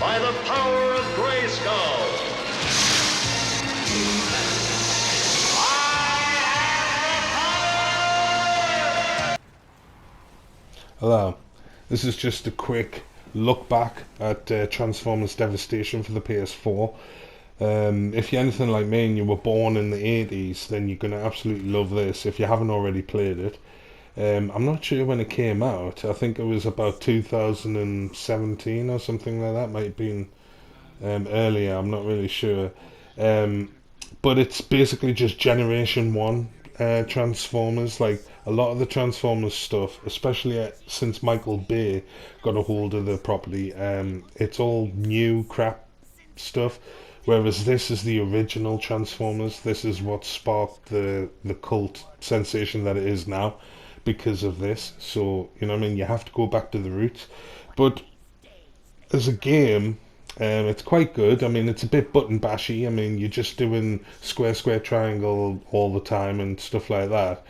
by the power of Grayskull. Hello, this is just a quick look back at Transformers Devastation for the PS4. If you're anything like me and you were born in the 80s, then you're going to absolutely love this if you haven't already played it. I'm not sure when it came out. I think it was about 2017 or something like that. Might have been earlier, I'm not really sure. Um, but it's basically just Generation 1 Transformers. Like a lot of the Transformers stuff, especially since Michael Bay got a hold of the property, it's all new crap stuff. Whereas this is the original Transformers. This is what sparked the cult sensation that it is now because of this. So, you know what I mean? You have to go back to the roots. But as a game, it's quite good. I mean, it's a bit button bashy. I mean, you're just doing square, square, triangle all the time and stuff like that.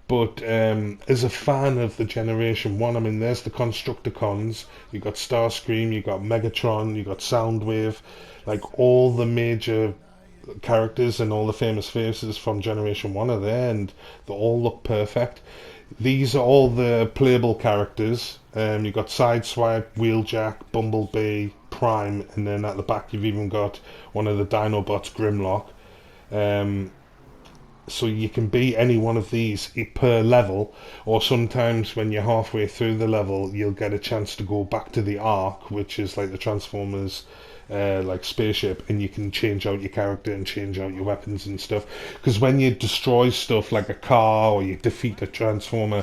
But as a fan of the Generation 1, I mean, there's the Constructicons. You got Starscream, you got Megatron, you got Soundwave. Like, all the major characters and all the famous faces from Generation 1 are there, and they all look perfect. These are all the playable characters. You've got Sideswipe, Wheeljack, Bumblebee, Prime, and then at the back you've even got one of the Dinobots, Grimlock. Um, so you can be any one of these per level, or sometimes when you're halfway through the level, you'll get a chance to go back to the Ark, which is like the Transformers like spaceship, and you can change out your character and change out your weapons and stuff. Because when you destroy stuff like a car or you defeat a Transformer,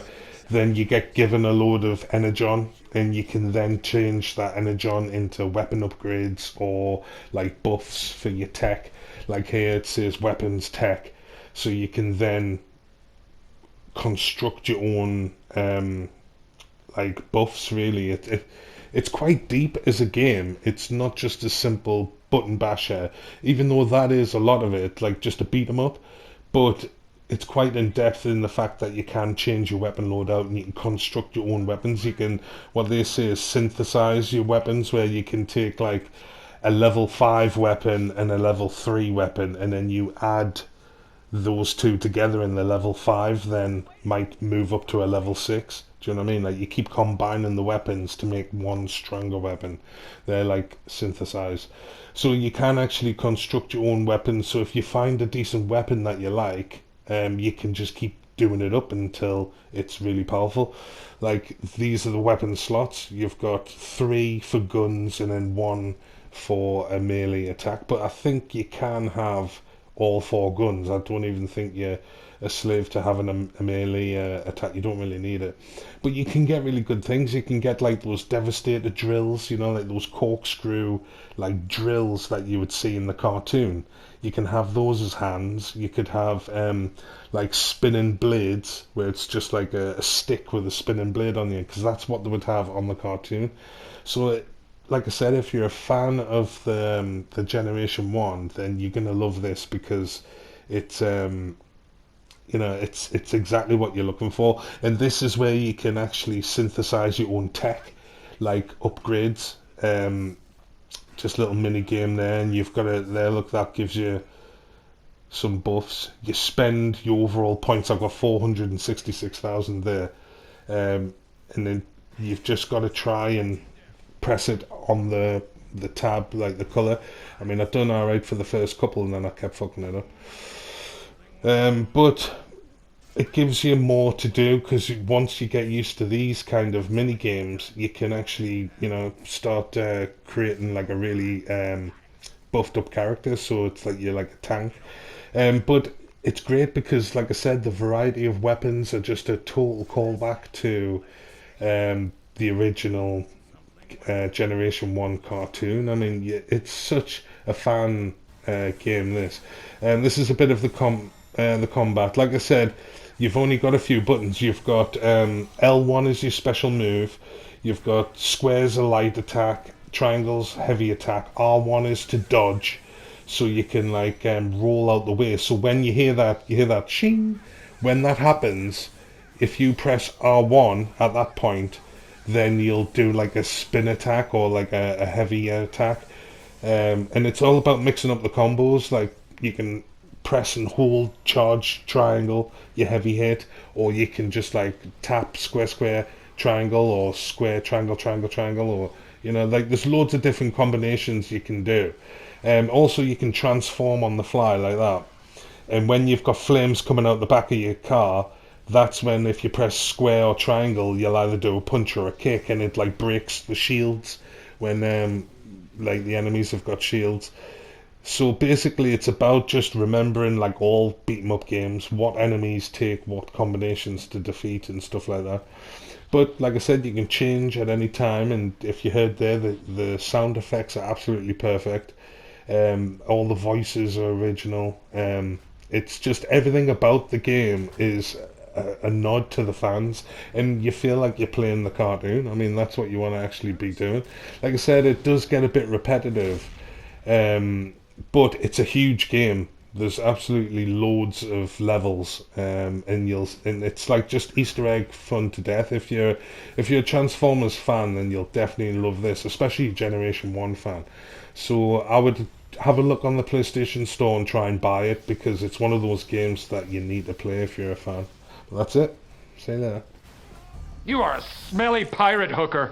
then you get given a load of energon, and you can then change that energon into weapon upgrades or like buffs for your tech. Like here it says weapons tech, so you can then construct your own like buffs. Really, it's quite deep as a game. It's not just a simple button basher, even though that is a lot of it, like just a beat 'em up. But it's quite in depth in the fact that you can change your weapon loadout and you can construct your own weapons. You can, what they say is synthesize your weapons, where you can take like a level 5 weapon and a level 3 weapon, and then you add those two together, in the level 5 then might move up to a level 6. Do you know what I mean? Like, you keep combining the weapons to make one stronger weapon. They're like synthesized. So you can actually construct your own weapons. So if you find a decent weapon that you like, you can just keep doing it up until it's really powerful. Like, these are the weapon slots. You've got 3 for guns and then 1 for a melee attack. But I think you can have all 4 guns. I don't even think you're a slave to having a melee attack. You don't really need it. But you can get really good things. You can get like those devastator drills, you know, like those corkscrew like drills that you would see in the cartoon. You can have those as hands. You could have like spinning blades, where it's just like a stick with a spinning blade on you, because that's what they would have on the cartoon. So like I said, if you're a fan of the Generation 1, then you're gonna love this, because it's you know, it's exactly what you're looking for. And this is where you can actually synthesize your own tech, like upgrades. Just a little mini game there, and you've got it there. Look, that gives you some buffs. You spend your overall points. I've got 466,000 there, and then you've just got to try and press it on the tab, like the color. I mean, I've done all right for the first couple, and then I kept fucking it up. But it gives you more to do, because once you get used to these kind of mini games, you can actually, you know, start creating like a really buffed up character. So it's like you're like a tank. But it's great because, like I said, the variety of weapons are just a total callback to the original Generation 1 cartoon. I mean, it's such a fan game, this. This is a bit of the combat. Like I said, you've only got a few buttons. You've got L1 is your special move. You've got squares a light attack, triangles heavy attack. R1 is to dodge, so you can like roll out the way. So when you hear that shing. When that happens, if you press R1 at that point, then you'll do like a spin attack or like a heavy attack. And it's all about mixing up the combos. Like you can press and hold charge triangle, your heavy hit, or you can just like tap square square triangle or square triangle triangle triangle, or like there's loads of different combinations you can do. Also, you can transform on the fly like that. And when you've got flames coming out the back of your car, that's when if you press square or triangle, you'll either do a punch or a kick, and it like breaks the shields when like the enemies have got shields. So basically, it's about just remembering, like all beat 'em up games, what enemies take what combinations to defeat and stuff like that. But like I said, you can change at any time, and if you heard there, the sound effects are absolutely perfect. All the voices are original. It's just everything about the game is a nod to the fans, and you feel like you're playing the cartoon. I mean, that's what you want to actually be doing. Like I said, it does get a bit repetitive, but it's a huge game. There's absolutely loads of levels, and it's like just Easter egg fun to death. If you're a Transformers fan, then you'll definitely love this, especially Generation One fan. So I would have a look on the PlayStation Store and try and buy it, because it's one of those games that you need to play if you're a fan. But that's it. See you later. You are a smelly pirate hooker.